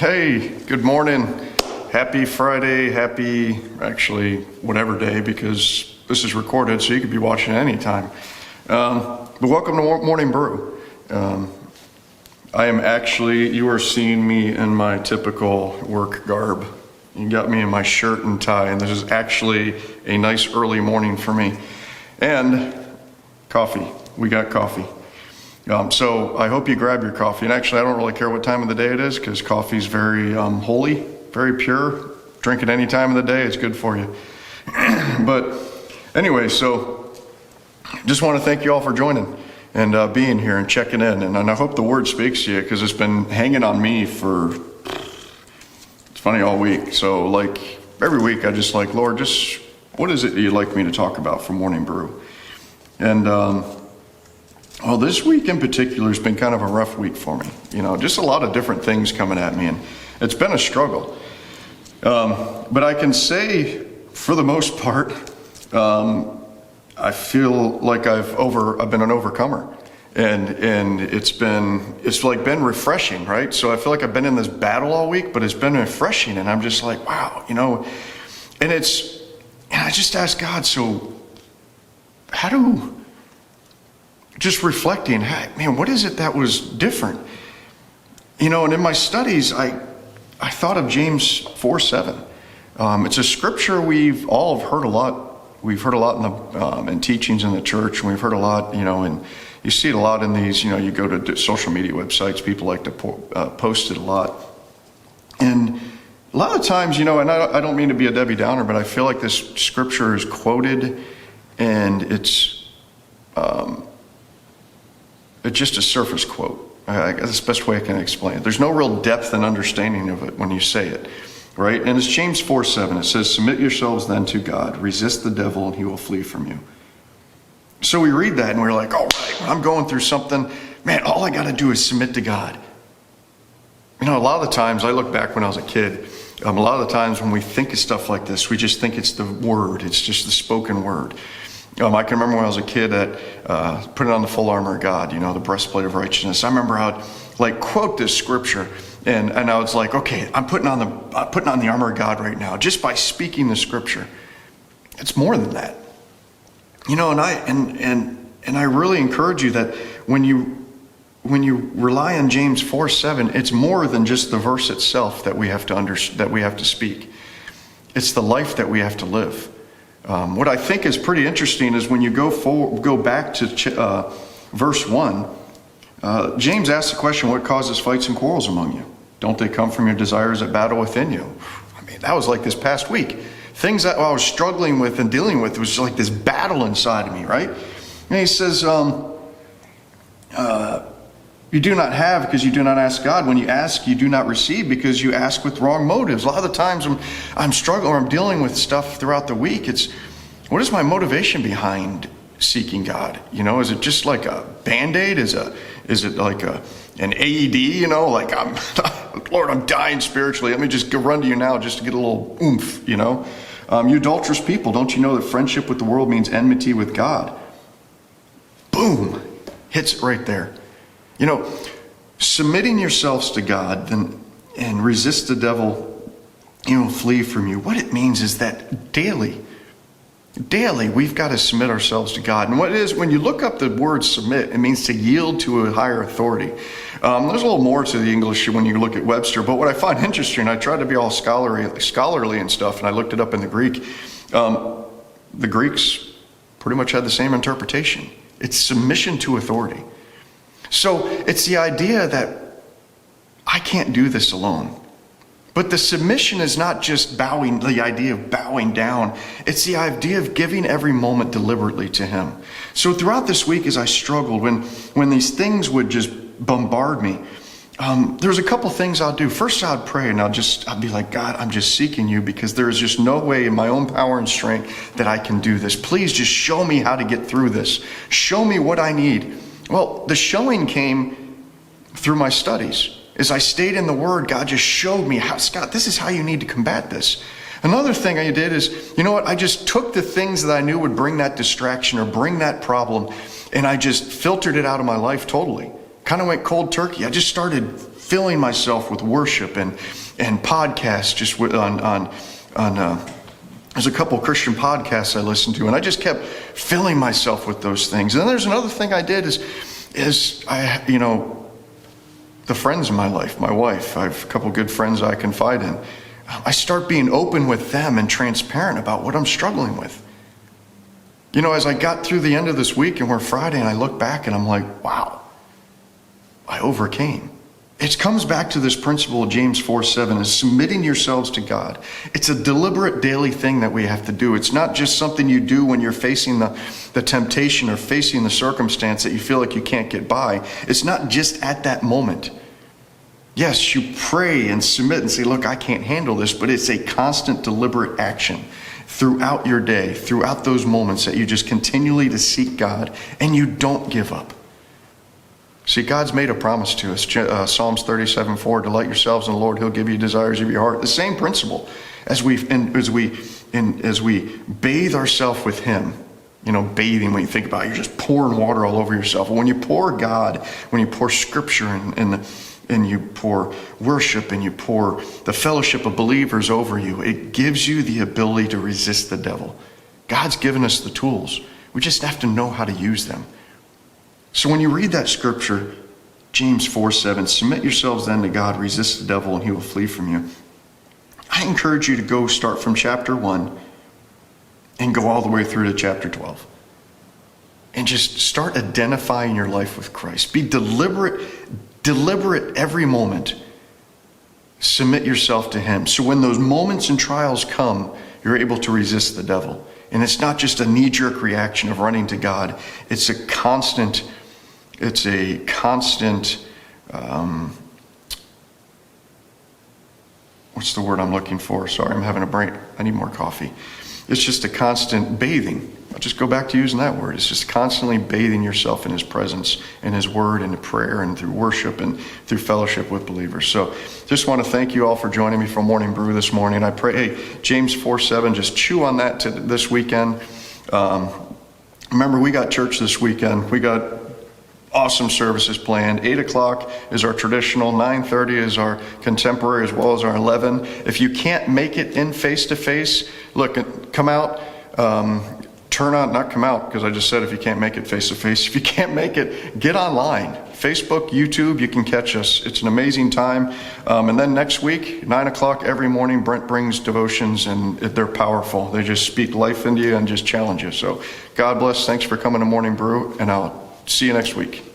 Hey, good morning. Happy Friday, actually, whatever day, because this is recorded, so you could be watching at any time. But welcome to Morning Brew. You are seeing me in my typical work garb. You got me in my shirt and tie, and this is actually a nice early morning for me. And coffee. We got coffee. So I hope you grab your coffee. And actually, I don't really care what time of the day it is because coffee is very holy, very pure. Drink it any time of the day. It's good for you. But anyway, so just want to thank you all for joining and being here and checking in. And I hope the word speaks to you because it's been hanging on me it's funny, all week. So like every week, I just like, Lord, just what is it that you'd like me to talk about for Morning Brew? And well, this week in particular has been kind of a rough week for me. You know, just a lot of different things coming at me, and it's been a struggle. But I can say, for the most part, I feel like I've been an overcomer, and it's been refreshing, right? So I feel like I've been in this battle all week, but it's been refreshing, and I'm just like, wow, you know, and I just ask God, so just reflecting, hey, man, what is it that was different? You know, and in my studies, I thought of James 4:7. It's a scripture we've all heard a lot. We've heard a lot in teachings in the church, and we've heard a lot, you know, and you see it a lot in these, you know, you go to social media websites, people like to post it a lot. And a lot of times, you know, and I don't mean to be a Debbie Downer, but I feel like this scripture is quoted and it's just a surface quote. I guess that's the best way I can explain it. There's no real depth and understanding of it when you say it, right? And it's James 4:7. It says, "Submit yourselves then to God. Resist the devil and he will flee from you." So we read that and we're like, all right, when I'm going through something, man, all I got to do is submit to God. You know, a lot of the times, I look back when I was a kid, a lot of the times when we think of stuff like this, we just think it's the word. It's just the spoken word. I can remember when I was a kid that putting on the full armor of God, you know, the breastplate of righteousness. I remember how I'd like quote this scripture, and I was like, okay, I'm putting on the armor of God right now, just by speaking the scripture. It's more than that, you know. And I really encourage you that when you rely on James 4:7, it's more than just the verse itself that we have to speak. It's the life that we have to live. What I think is pretty interesting is when you go back to verse 1, James asks the question, what causes fights and quarrels among you? Don't they come from your desires that battle within you? I mean, that was like this past week. Things that I was struggling with and dealing with was like this battle inside of me, right? And he says, you do not have because you do not ask God. When you ask, you do not receive because you ask with wrong motives. A lot of the times I'm struggling or I'm dealing with stuff throughout the week. It's, what is my motivation behind seeking God? You know, is it just like a Band-Aid? Is it like an AED? You know, like Lord, I'm dying spiritually. Let me just go run to you now just to get a little oomph, you know. You adulterous people, don't you know that friendship with the world means enmity with God? Boom, hits it right there. You know, submitting yourselves to God and resist the devil, you know, flee from you. What it means is that daily, we've got to submit ourselves to God. And what it is, when you look up the word submit, it means to yield to a higher authority. There's a little more to the English when you look at Webster, but what I find interesting, I tried to be all scholarly and stuff, and I looked it up in the Greek. The Greeks pretty much had the same interpretation. It's submission to authority. So it's the idea that I can't do this alone. But the submission is not just the idea of bowing down. It's the idea of giving every moment deliberately to Him. So throughout this week as I struggled, when these things would just bombard me, there's a couple things I'll do. First, I'd pray and I'd be like, God, I'm just seeking you because there is just no way in my own power and strength that I can do this. Please just show me how to get through this. Show me what I need. Well, the showing came through my studies. As I stayed in the Word, God just showed me how, Scott, this is how you need to combat this. Another thing I did is, you know what, I just took the things that I knew would bring that distraction or bring that problem, and I just filtered it out of my life totally. Kind of went cold turkey. I just started filling myself with worship and podcasts just there's a couple of Christian podcasts I listened to, and I just kept filling myself with those things. And then there's another thing I did is I, the friends in my life, my wife, I have a couple of good friends I confide in. I start being open with them and transparent about what I'm struggling with. As I got through the end of this week and we're Friday, and I look back and I'm like, wow, I overcame. It comes back to this principle of James 4:7 is submitting yourselves to God. It's a deliberate daily thing that we have to do. It's not just something you do when you're facing the temptation or facing the circumstance that you feel like you can't get by. It's not just at that moment. Yes, you pray and submit and say, look, I can't handle this, but it's a constant deliberate action throughout your day, throughout those moments that you just continually to seek God and you don't give up. See, God's made a promise to us. Psalms 37:4, delight yourselves in the Lord, He'll give you desires of your heart. The same principle as we bathe ourselves with Him. Bathing, when you think about it, you're just pouring water all over yourself. When you pour God, when you pour Scripture and you pour worship and you pour the fellowship of believers over you, it gives you the ability to resist the devil. God's given us the tools. We just have to know how to use them. So when you read that scripture, James 4:7, submit yourselves then to God, resist the devil, and he will flee from you. I encourage you to go start from chapter 1 and go all the way through to chapter 12. And just start identifying your life with Christ. Be deliberate every moment. Submit yourself to Him. So when those moments and trials come, you're able to resist the devil. And it's not just a knee-jerk reaction of running to God. It's a constant, what's the word I'm looking for? Sorry, I'm having a brain. I need more coffee. It's just a constant bathing. I'll just go back to using that word. It's just constantly bathing yourself in His presence, in His word, and in prayer, and through worship, and through fellowship with believers. So just want to thank you all for joining me for Morning Brew this morning. I pray, James 4:7, just chew on that this weekend. Remember, we got church this weekend. We got awesome services planned. 8 o'clock is our traditional. 9:30 is our contemporary, as well as our 11. If you can't make it in face-to-face, look, come out. Turn on, not come out, because I just said if you can't make it face-to-face. If you can't make it, get online. Facebook, YouTube, you can catch us. It's an amazing time. And then next week, 9 o'clock every morning, Brent brings devotions, and they're powerful. They just speak life into you and just challenge you. So God bless. Thanks for coming to Morning Brew, and I'll see you next week.